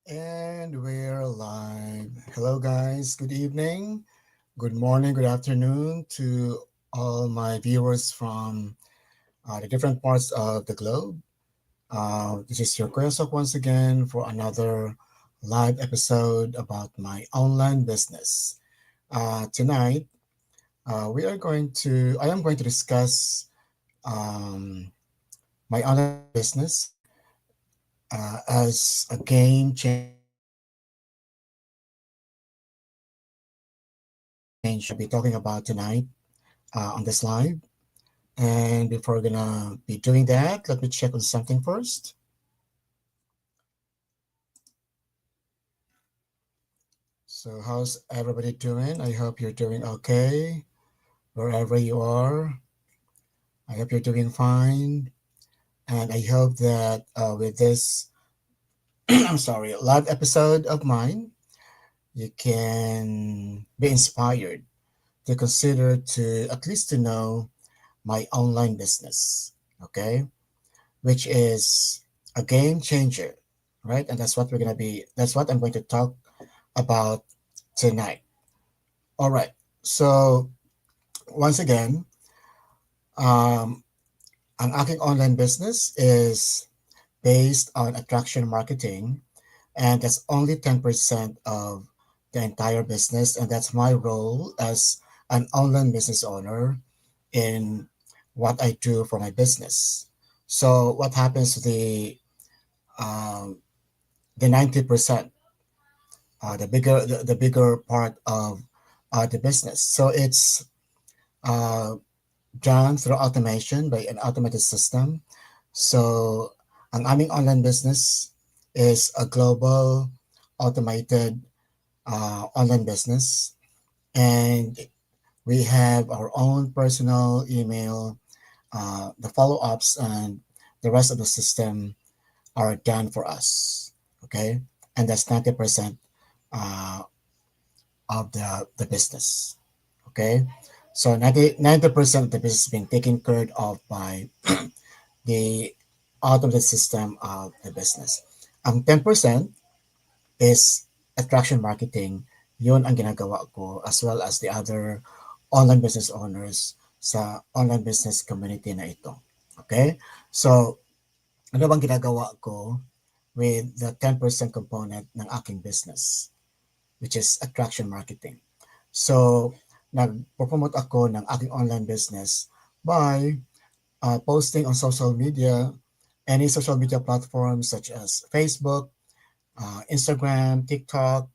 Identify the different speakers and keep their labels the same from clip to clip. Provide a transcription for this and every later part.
Speaker 1: And we're live. Hello, guys. Good evening, good morning, good afternoon to all my viewers from the different parts of the globe. This is your Kuyasok once again for another live episode about my online business. Tonight, I am going to discuss um, my online business as a game changer. That's what we're gonna be talking about tonight on this live. And before we're gonna be doing that, let me check on something first. So, how's everybody doing? I hope you're doing okay wherever you are. I hope you're doing fine, and I hope that with this, I'm sorry, live episode of mine, you can be inspired to consider to at least to know my online business. Okay, which is a game changer, right? And that's what I'm going to talk about tonight. All right. So, once again, um, an Aking online business is based on attraction marketing, and that's only 10% of the entire business. And that's my role as an online business owner in what I do for my business. So, what happens to um, the 90%, the bigger part of the business. So it's uh, done through automation by an automated system. So an Aming online business is a global automated online business, and we have our own personal email, the follow-ups, and the rest of the system are done for us. Okay, and that's 90% uh, of the business. Okay, so 90% of the business is being taken care of by the automated system of the business. 10% is attraction marketing. Yun ang ginagawa ko as well as the other online business owners sa online business community na ito. Okay? So, ano bang ginagawa ko with the 10% component ng aking business, which is attraction marketing? So, nag-promote ako ng aking online business by posting on social media, any social media platforms such as Facebook, Instagram, TikTok,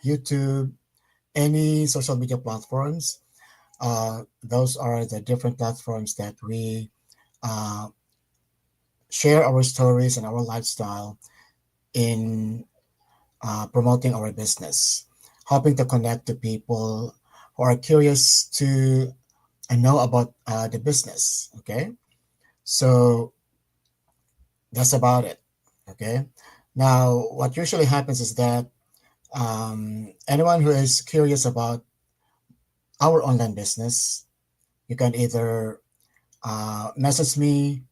Speaker 1: YouTube, any social media platforms. Those are the different platforms that we uh, share our stories and our lifestyle in promoting our business, hoping to connect to people who are curious to know about the business. Okay, so that's about it. Okay, now what usually happens is that anyone who is curious about our online business, you can either message me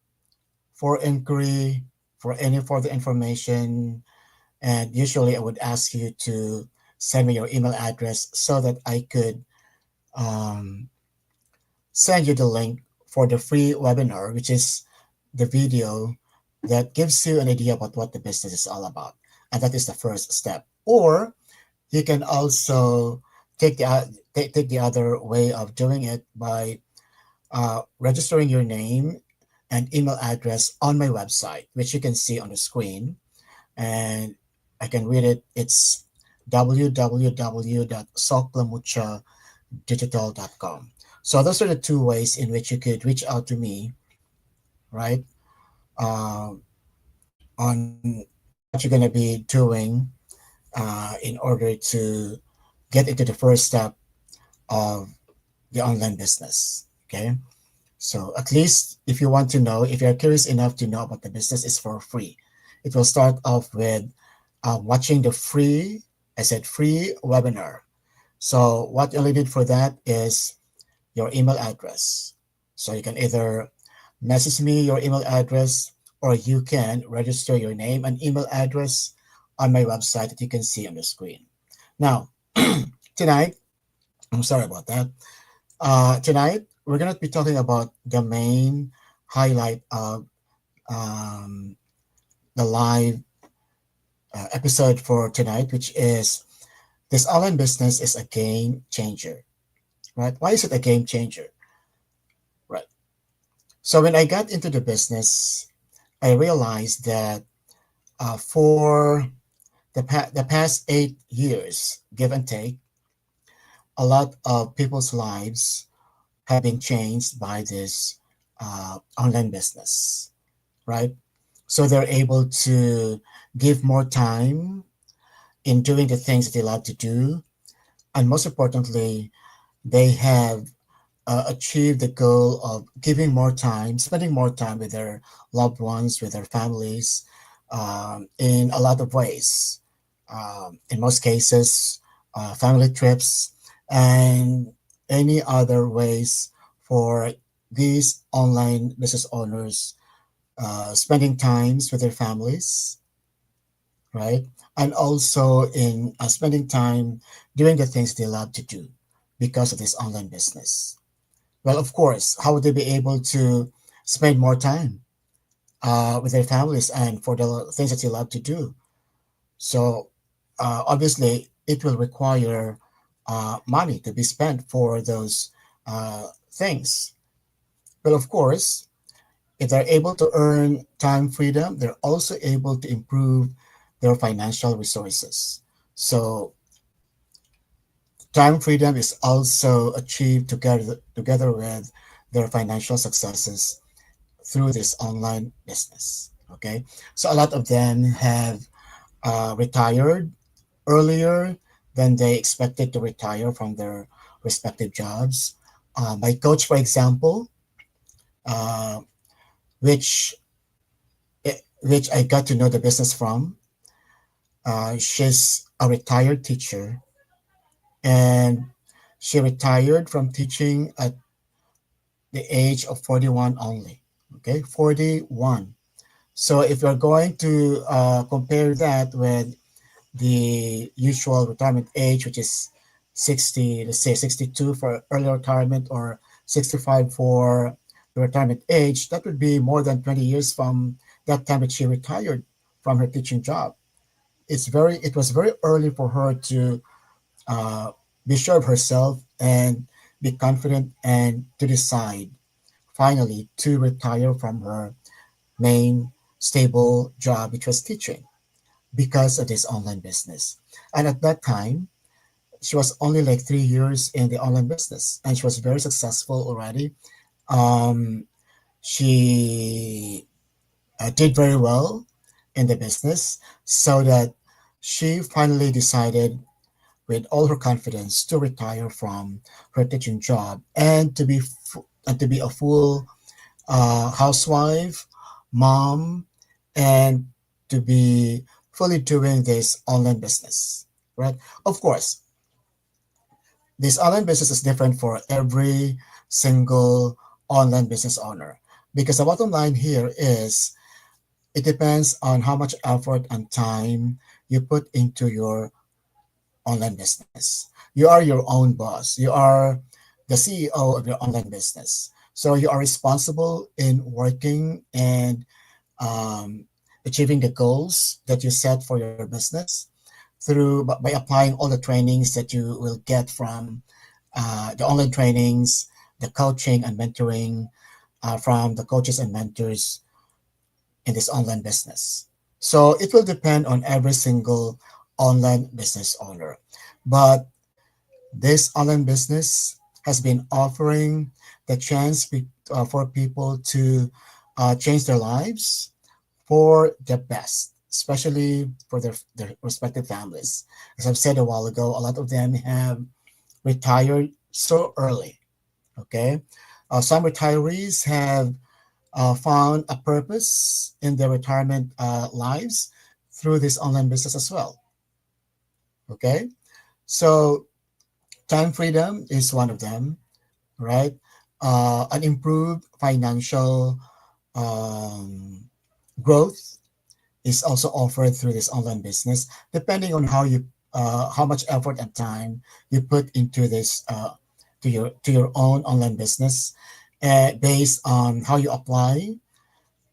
Speaker 1: for inquiry, for any further information, and usually I would ask you to send me your email address so that I could um, send you the link for the free webinar, which is the video that gives you an idea about what the business is all about. And that is the first step. Or you can also take the other way of doing it by registering your name and email address on my website, which you can see on the screen. And I can read it. It's www.soklamuchadigital.com. So those are the two ways in which you could reach out to me, right? Um, on what you're going to be doing in order to get into the first step of the online business. Okay. So at least if you want to know, if you're curious enough to know about the business, it's for free. It will start off with watching the free, I said free webinar. So what you only need for that is your email address. So you can either message me your email address or you can register your name and email address on my website that you can see on the screen. Now, tonight, I'm sorry about that. Tonight, we're going to be talking about the main highlight of um, the live episode for tonight, which is this online business is a game changer, right? Why is it a game changer? Right. So when I got into the business, I realized that for the past 8 years, give and take, a lot of people's lives have been changed by this online business, right? So they're able to give more time in doing the things that they love to do. And most importantly, they have achieved the goal of giving more time, spending more time with their loved ones, with their families, in a lot of ways. In most cases, family trips and any other ways for these online business owners spending times with their families, right? And also in spending time doing the things they love to do because of this online business. Well, of course, how would they be able to spend more time with their families and for the things that they love to do? So, obviously, it will require money to be spent for those things. But of course, if they're able to earn time freedom, they're also able to improve their financial resources. So, time freedom is also achieved together with their financial successes through this online business. Okay, so a lot of them have retired earlier than they expected to retire from their respective jobs. My coach, for example, uh, which which I got to know the business from, she's a retired teacher, and she retired from teaching at the age of 41 only. Okay, 41. So if you're going to compare that with the usual retirement age, which is 60, let's say 62 for early retirement or 65 for the retirement age, that would be more than 20 years from that time that she retired from her teaching job. It was very early for her to uh, be sure of herself and be confident and to decide finally to retire from her main stable job, which was teaching, because of this online business. And at that time, she was only like 3 years in the online business, and she was very successful already. Um, she did very well in the business, so that she finally decided, with all her confidence, to retire from her teaching job and to be a full housewife, mom, and to be fully doing this online business, right? Of course, this online business is different for every single online business owner, because the bottom line here is it depends on how much effort and time you put into your online business. You are your own boss. You are the CEO of your online business. So you are responsible in working and um, achieving the goals that you set for your business by applying all the trainings that you will get from the online trainings, the coaching and mentoring from the coaches and mentors in this online business. So it will depend on every single online business owner. But this online business has been offering the chance for people to change their lives for the best, especially for their respective families. As I've said a while ago, a lot of them have retired so early. Okay. Some retirees have found a purpose in their retirement lives through this online business as well. Okay. So, time freedom is one of them, right? An improved financial um, growth is also offered through this online business, depending on how much effort and time you put into this to your own online business, based on how you apply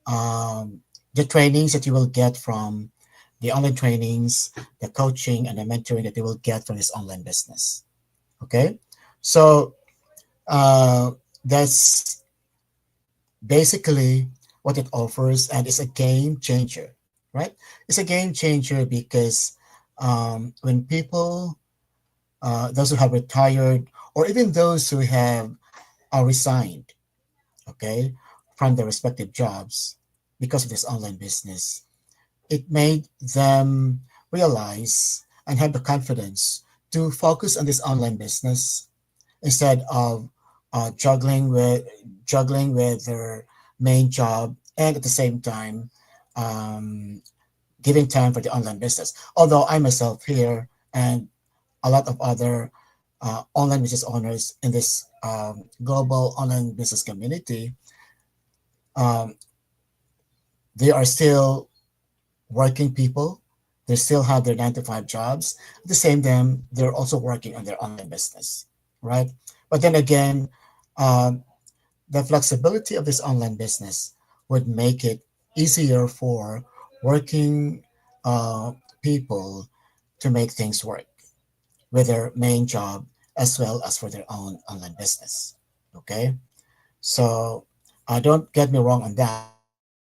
Speaker 1: the trainings that you will get from the online trainings, the coaching, and the mentoring that you will get from this online business. Okay, so uh, that's basically what it offers, and it's a game changer, right? It's a game changer because when people, those who have retired, or even those who have resigned, okay, from their respective jobs because of this online business, it made them realize and have the confidence to focus on this online business instead of juggling with their main job, and at the same time um, giving time for the online business. Although I myself here and a lot of other online business owners in this global online business community, um, they are still working people. They still have their 9 to 5 jobs. At the same time, they're also working on their online business, right? But then again, um, the flexibility of this online business would make it easier for working uh, people to make things work with their main job as well as for their own online business. Okay, so don't get me wrong on that.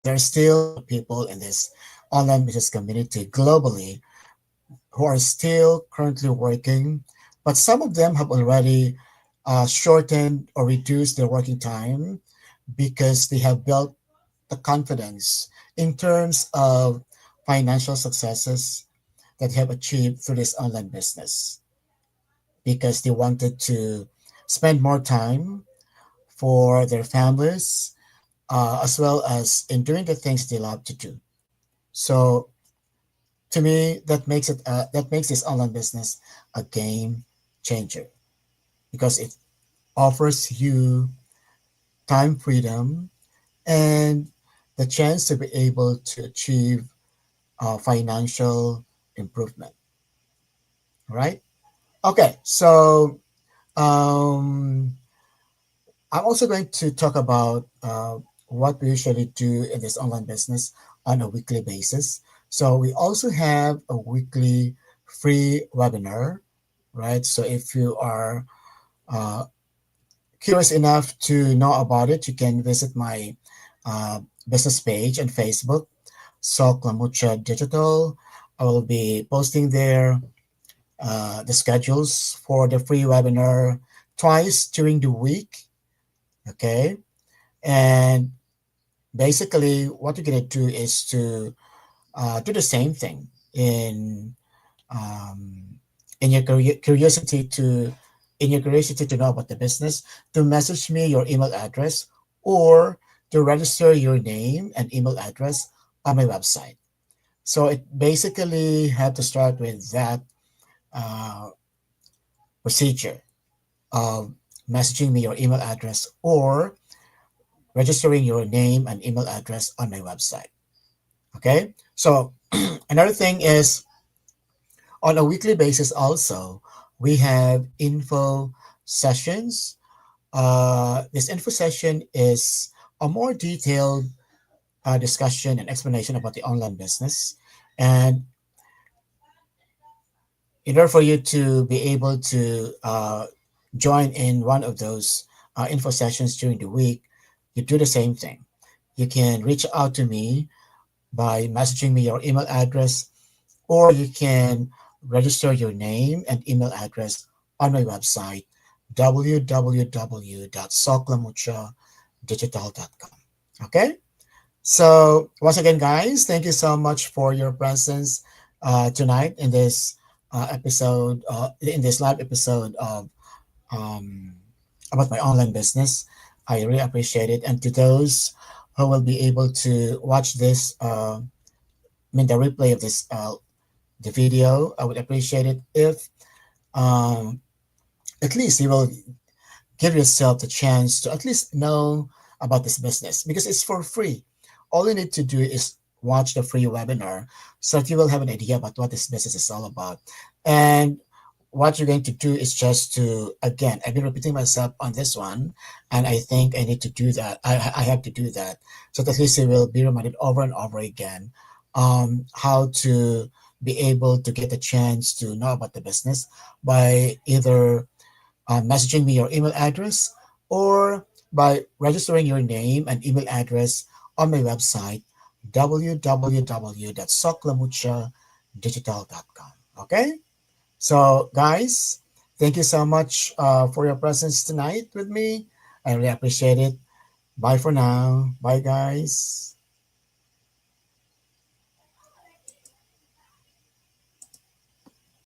Speaker 1: There are still a lot of people in this online business community globally who are still currently working, but some of them have already shortened or reduced their working time because they have built the confidence in terms of financial successes that they have achieved through this online business, because they wanted to spend more time for their families, as well as in doing the things they love to do. So to me, that makes this online business a game changer because it offers you time freedom and the chance to be able to achieve financial improvement. Right? Okay, so um, I'm also going to talk about what we usually do in this online business on a weekly basis. So we also have a weekly free webinar, right? So if you are uh, curious enough to know about it, you can visit my business page on Facebook, So Clamucha Digital. I will be posting there the schedules for the free webinar twice during the week. Okay. And basically, what you're going to do is to do the same thing um, in your curiosity to know about the business, to message me your email address or to register your name and email address on my website. So it basically had to start with that uh, procedure of messaging me your email address or registering your name and email address on my website. Okay. So another thing is on a weekly basis also, we have info sessions. This info session is a more detailed discussion and explanation about the online business. And in order for you to be able to join in one of those info sessions during the week, you do the same thing. You can reach out to me by messaging me your email address, or you can register your name and email address on my website, www.soclamuchadigital.com. Okay? So, once again, guys, thank you so much for your presence tonight in this in this live episode of um, about my online business. I really appreciate it. And to those who will be able to watch this, the replay of this the video, I would appreciate it if um, at least you will give yourself the chance to at least know about this business because it's for free. All you need to do is watch the free webinar so that you will have an idea about what this business is all about. And what you're going to do is just to, again, I've been repeating myself on this one, and I think I need to do that. I have to do that so that at least you will be reminded over and over again how to be able to get a chance to know about the business by either messaging me your email address or by registering your name and email address on my website www.soclamuchadigital.com. Okay? So, guys, thank you so much for your presence tonight with me. I really appreciate it. Bye for now. Bye, guys.